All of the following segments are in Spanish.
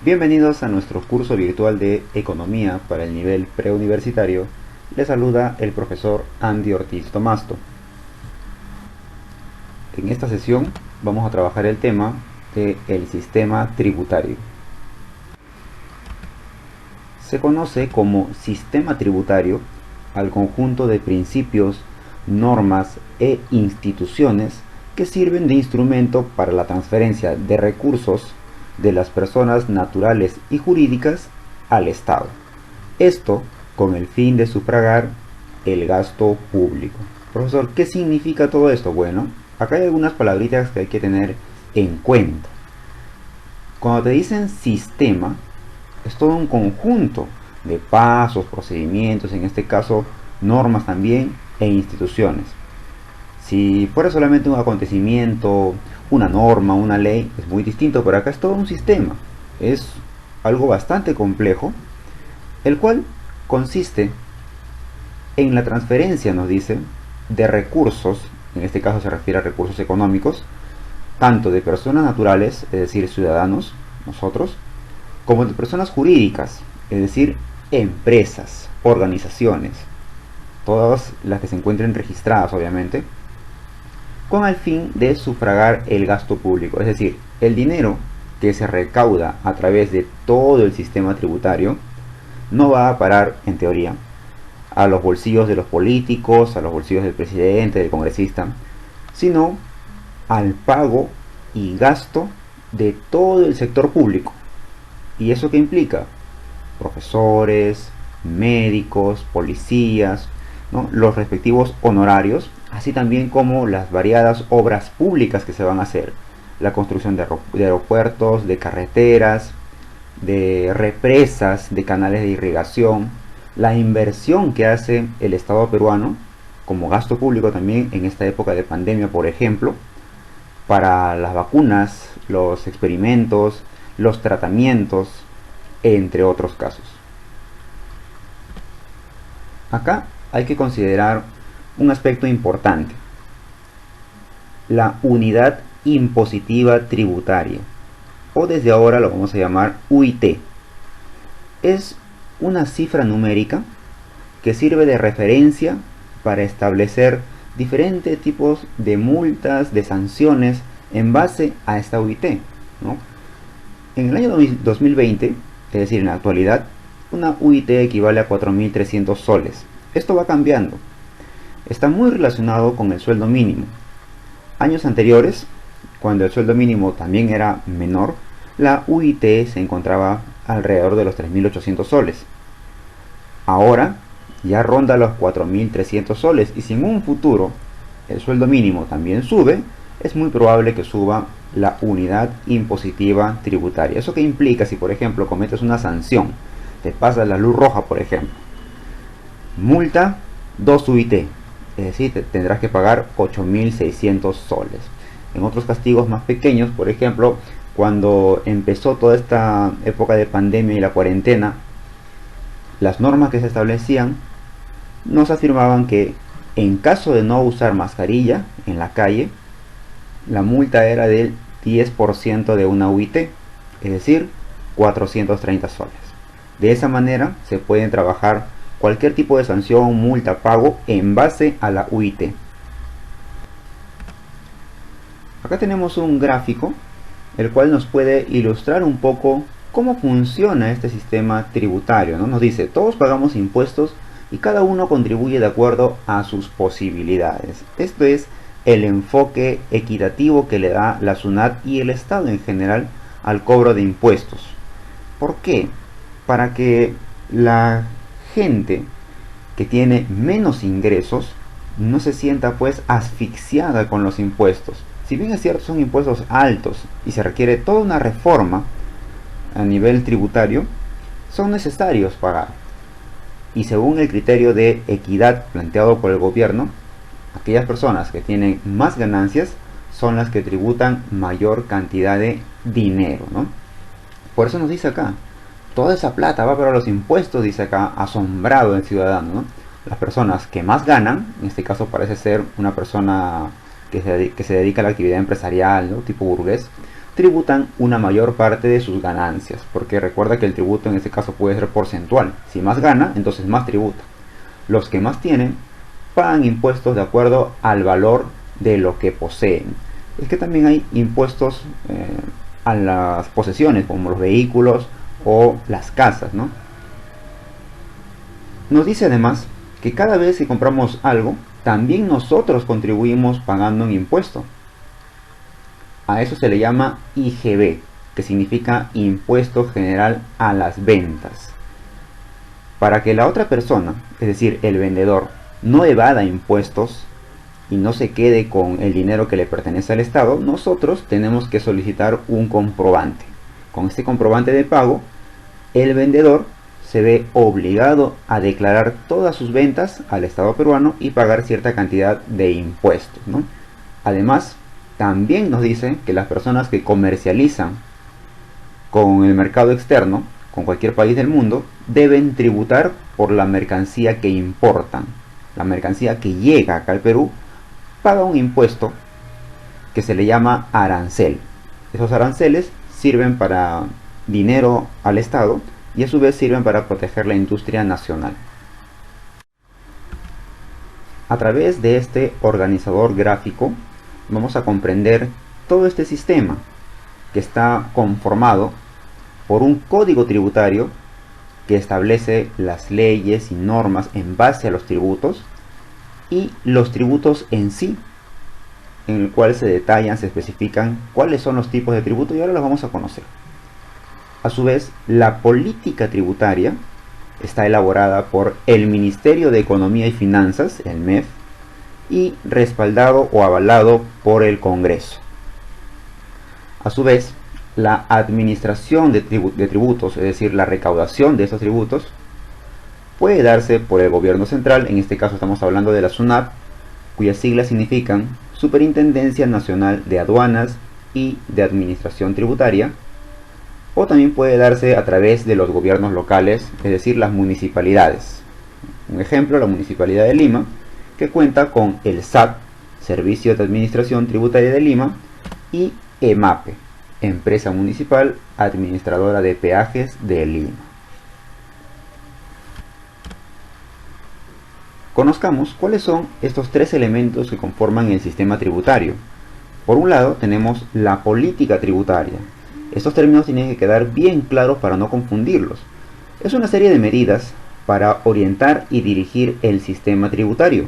Bienvenidos a nuestro curso virtual de Economía para el nivel preuniversitario. Les saluda el profesor Andy Ortiz Tomasto. En esta sesión vamos a trabajar el tema del sistema tributario. Se conoce como sistema tributario al conjunto de principios, normas e instituciones que sirven de instrumento para la transferencia de recursos de las personas naturales y jurídicas al Estado. Esto con el fin de sufragar el gasto público. Profesor, ¿qué significa todo esto? Bueno, acá hay algunas palabritas que hay que tener en cuenta. Cuando te dicen sistema, es todo un conjunto de pasos, procedimientos, en este caso normas también, e instituciones. Si fuera solamente un acontecimiento, una norma, una ley, es muy distinto, pero acá es todo un sistema. Es algo bastante complejo, el cual consiste en la transferencia, nos dice, de recursos, en este caso se refiere a recursos económicos, tanto de personas naturales, es decir, ciudadanos, nosotros, como de personas jurídicas, es decir, empresas, organizaciones, todas las que se encuentren registradas, obviamente, con el fin de sufragar el gasto público, es decir, el dinero que se recauda a través de todo el sistema tributario no va a parar, en teoría, a los bolsillos de los políticos, a los bolsillos del presidente, del congresista, sino al pago y gasto de todo el sector público. ¿Y eso qué implica? Profesores, médicos, policías, ¿no? Los respectivos honorarios, así también como las variadas obras públicas que se van a hacer, la construcción de aeropuertos, de carreteras, de represas, de canales de irrigación, la inversión que hace el Estado peruano como gasto público también en esta época de pandemia, por ejemplo, para las vacunas, los experimentos, los tratamientos, entre otros casos. Acá hay que considerar un aspecto importante: la unidad impositiva tributaria, o desde ahora lo vamos a llamar UIT. Es una cifra numérica que sirve de referencia para establecer diferentes tipos de multas, de sanciones en base a esta UIT, ¿no? En el año 2020, es decir, en la actualidad, una UIT equivale a 4.300 soles. Esto va cambiando. Está muy relacionado con el sueldo mínimo. Años anteriores, cuando el sueldo mínimo también era menor, la UIT se encontraba alrededor de los 3.800 soles. Ahora ya ronda los 4.300 soles, y si en un futuro el sueldo mínimo también sube, es muy probable que suba la unidad impositiva tributaria. ¿Eso qué implica? Si por ejemplo cometes una sanción, te pasas la luz roja, por ejemplo, multa 2 UIT, es decir, tendrás que pagar 8.600 soles. En otros castigos más pequeños, por ejemplo, cuando empezó toda esta época de pandemia y la cuarentena, las normas que se establecían nos afirmaban que en caso de no usar mascarilla en la calle, la multa era del 10% de una UIT, es decir, 430 soles. De esa manera se pueden trabajar cualquier tipo de sanción, multa, pago en base a la UIT. Acá tenemos un gráfico el cual nos puede ilustrar un poco cómo funciona este sistema tributario, ¿no? Nos dice, todos pagamos impuestos y cada uno contribuye de acuerdo a sus posibilidades. Esto es el enfoque equitativo que le da la SUNAT y el Estado en general al cobro de impuestos. ¿Por qué? Para que la gente que tiene menos ingresos no se sienta pues asfixiada con los impuestos. Si bien es cierto, son impuestos altos y se requiere toda una reforma a nivel tributario, son necesarios pagar. Y según el criterio de equidad planteado por el gobierno, aquellas personas que tienen más ganancias son las que tributan mayor cantidad de dinero, ¿no? Por eso nos dice acá, toda esa plata va para los impuestos, dice acá, asombrado el ciudadano, ¿no? Las personas que más ganan, en este caso parece ser una persona que se dedica a la actividad empresarial, ¿no? Tipo burgués, tributan una mayor parte de sus ganancias, porque recuerda que el tributo en este caso puede ser porcentual. Si más gana, entonces más tributa. Los que más tienen pagan impuestos de acuerdo al valor de lo que poseen. Es que también hay impuestos a las posesiones, como los vehículos o las casas, ¿no? Nos dice además que cada vez que compramos algo, también nosotros contribuimos pagando un impuesto. A eso se le llama IGB, que significa Impuesto General a las Ventas. Para que la otra persona, es decir, el vendedor, no evada impuestos y no se quede con el dinero que le pertenece al Estado, nosotros tenemos que solicitar un comprobante. Con este comprobante de pago, el vendedor se ve obligado a declarar todas sus ventas al Estado peruano y pagar cierta cantidad de impuestos, ¿no? Además, también nos dice que las personas que comercializan con el mercado externo, con cualquier país del mundo, deben tributar por la mercancía que importan. La mercancía que llega acá al Perú paga un impuesto que se le llama arancel. Esos aranceles sirven para dinero al Estado y a su vez sirven para proteger la industria nacional. A través de este organizador gráfico vamos a comprender todo este sistema que está conformado por un código tributario que establece las leyes y normas en base a los tributos y los tributos en sí, en el cual se detallan, se especifican cuáles son los tipos de tributos y ahora los vamos a conocer. A su vez, la política tributaria está elaborada por el Ministerio de Economía y Finanzas, el MEF, y respaldado o avalado por el Congreso. A su vez, la administración de tributos, es decir, la recaudación de esos tributos, puede darse por el gobierno central, en este caso estamos hablando de la SUNAT, cuyas siglas significan Superintendencia Nacional de Aduanas y de Administración Tributaria, o también puede darse a través de los gobiernos locales, es decir, las municipalidades. Un ejemplo, la Municipalidad de Lima, que cuenta con el SAT, Servicio de Administración Tributaria de Lima, y EMAPE, Empresa Municipal Administradora de Peajes de Lima. Conozcamos cuáles son estos tres elementos que conforman el sistema tributario. Por un lado tenemos la política tributaria. Estos términos tienen que quedar bien claros para no confundirlos. Es una serie de medidas para orientar y dirigir el sistema tributario.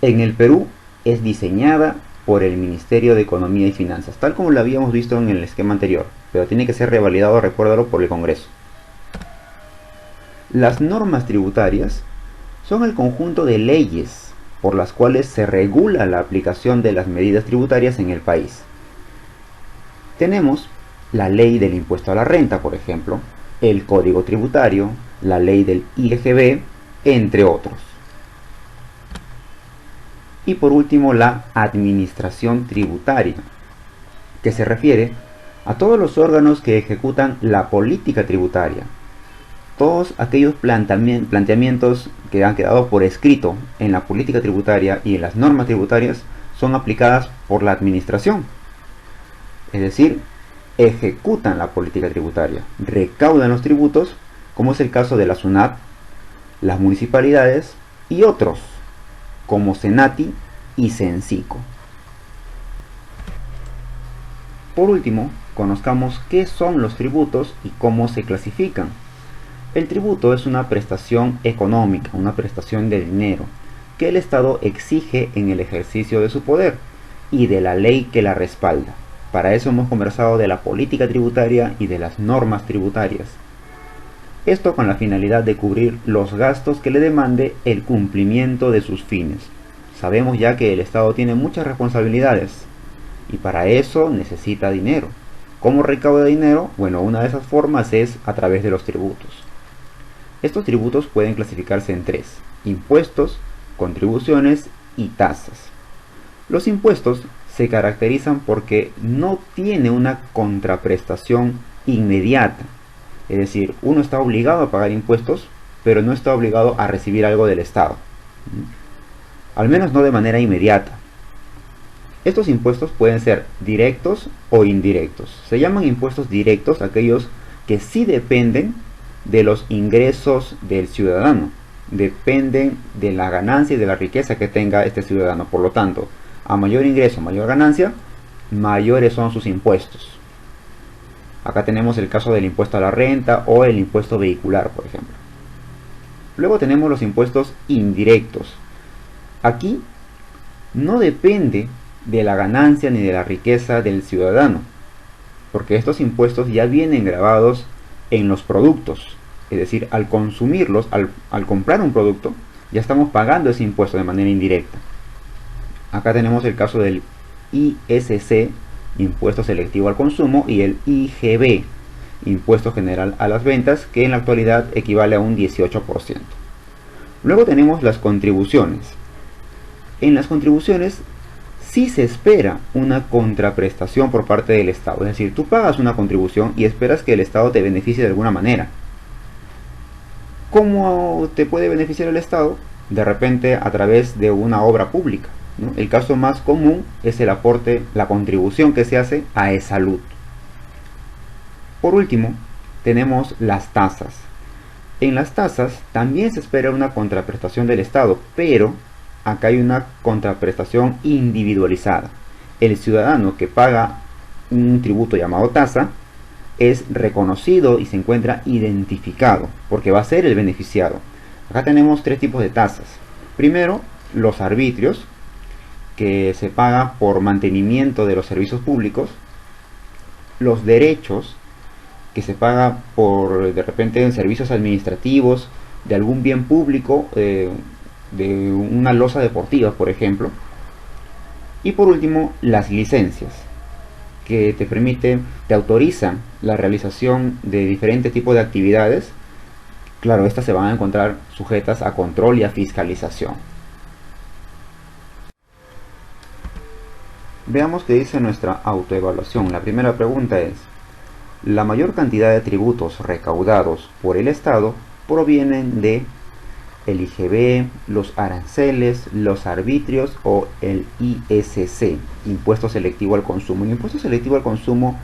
En el Perú es diseñada por el Ministerio de Economía y Finanzas, tal como lo habíamos visto en el esquema anterior, pero tiene que ser revalidado, recuérdalo, por el Congreso. Las normas tributarias son el conjunto de leyes por las cuales se regula la aplicación de las medidas tributarias en el país. Tenemos la ley del impuesto a la renta, por ejemplo, el código tributario, la ley del IGB, entre otros. Y por último, la administración tributaria, que se refiere a todos los órganos que ejecutan la política tributaria. Todos aquellos planteamientos que han quedado por escrito en la política tributaria y en las normas tributarias son aplicadas por la administración. Es decir, ejecutan la política tributaria, recaudan los tributos, como es el caso de la SUNAT, las municipalidades y otros, como SENATI y CENCICO. Por último, conozcamos qué son los tributos y cómo se clasifican. El tributo es una prestación económica, una prestación de dinero, que el Estado exige en el ejercicio de su poder y de la ley que la respalda. Para eso hemos conversado de la política tributaria y de las normas tributarias. Esto con la finalidad de cubrir los gastos que le demande el cumplimiento de sus fines. Sabemos ya que el Estado tiene muchas responsabilidades y para eso necesita dinero. ¿Cómo recauda dinero? Bueno, una de esas formas es a través de los tributos. Estos tributos pueden clasificarse en tres: impuestos, contribuciones y tasas. Los impuestos se caracterizan porque no tiene una contraprestación inmediata. Es decir, uno está obligado a pagar impuestos, pero no está obligado a recibir algo del Estado. Al menos no de manera inmediata. Estos impuestos pueden ser directos o indirectos. Se llaman impuestos directos aquellos que sí dependen de los ingresos del ciudadano, dependen de la ganancia y de la riqueza que tenga este ciudadano. Por lo tanto, a mayor ingreso, mayor ganancia, mayores son sus impuestos. Acá tenemos el caso del impuesto a la renta o el impuesto vehicular, por ejemplo. Luego tenemos los impuestos indirectos. Aquí no depende de la ganancia ni de la riqueza del ciudadano, porque estos impuestos ya vienen grabados en los productos. Es decir, al consumirlos, al comprar un producto, ya estamos pagando ese impuesto de manera indirecta. Acá tenemos el caso del ISC, impuesto selectivo al consumo, y el IGB, impuesto general a las ventas, que en la actualidad equivale a un 18%. Luego tenemos las contribuciones. En las contribuciones sí se espera una contraprestación por parte del Estado. Es decir, tú pagas una contribución y esperas que el Estado te beneficie de alguna manera. ¿Cómo te puede beneficiar el Estado? De repente a través de una obra pública, ¿no? El caso más común es el aporte, la contribución que se hace a E-Salud. Por último, tenemos las tasas. En las tasas también se espera una contraprestación del Estado, pero acá hay una contraprestación individualizada. El ciudadano que paga un tributo llamado tasa es reconocido y se encuentra identificado, porque va a ser el beneficiado. Acá tenemos tres tipos de tasas. Primero, los arbitrios, que se paga por mantenimiento de los servicios públicos. Los derechos, que se paga por, de repente, en servicios administrativos de algún bien público, de una losa deportiva, por ejemplo. Y por último, las licencias, que te autorizan la realización de diferentes tipos de actividades. Claro, estas se van a encontrar sujetas a control y a fiscalización. Veamos qué dice nuestra autoevaluación. La primera pregunta es: la mayor cantidad de tributos recaudados por el Estado provienen de el IGB, los aranceles, los arbitrios o el ISC, impuesto selectivo al consumo. El impuesto selectivo al consumo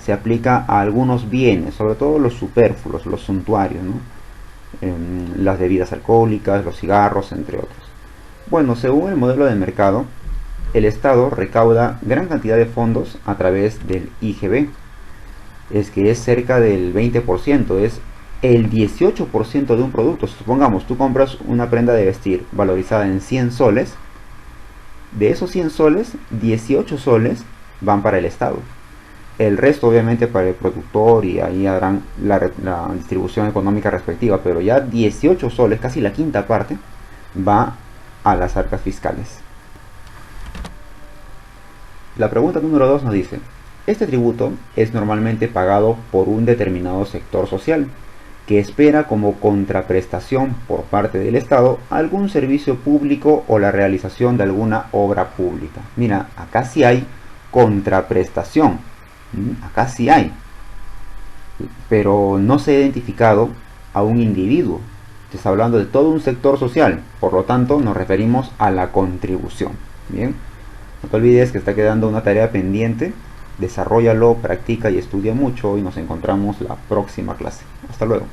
se aplica a algunos bienes, sobre todo los superfluos, los suntuarios, ¿no? Las bebidas alcohólicas, los cigarros, entre otros. Bueno, según el modelo de mercado, el Estado recauda gran cantidad de fondos a través del IGB. Es que es cerca del 20%, es el 18% de un producto. Supongamos, tú compras una prenda de vestir valorizada en 100 soles. De esos 100 soles, 18 soles van para el Estado. El resto obviamente para el productor, y ahí harán la distribución económica respectiva. Pero ya 18 soles, casi la quinta parte, va a las arcas fiscales. La pregunta número 2 nos dice: este tributo es normalmente pagado por un determinado sector social, que espera como contraprestación por parte del Estado algún servicio público o la realización de alguna obra pública. Mira, acá sí hay contraprestación, acá sí hay, pero no se ha identificado a un individuo. Se está hablando de todo un sector social, por lo tanto nos referimos a la contribución. Bien, no te olvides que está quedando una tarea pendiente. Desarróllalo, practica y estudia mucho, y nos encontramos la próxima clase. Hasta luego.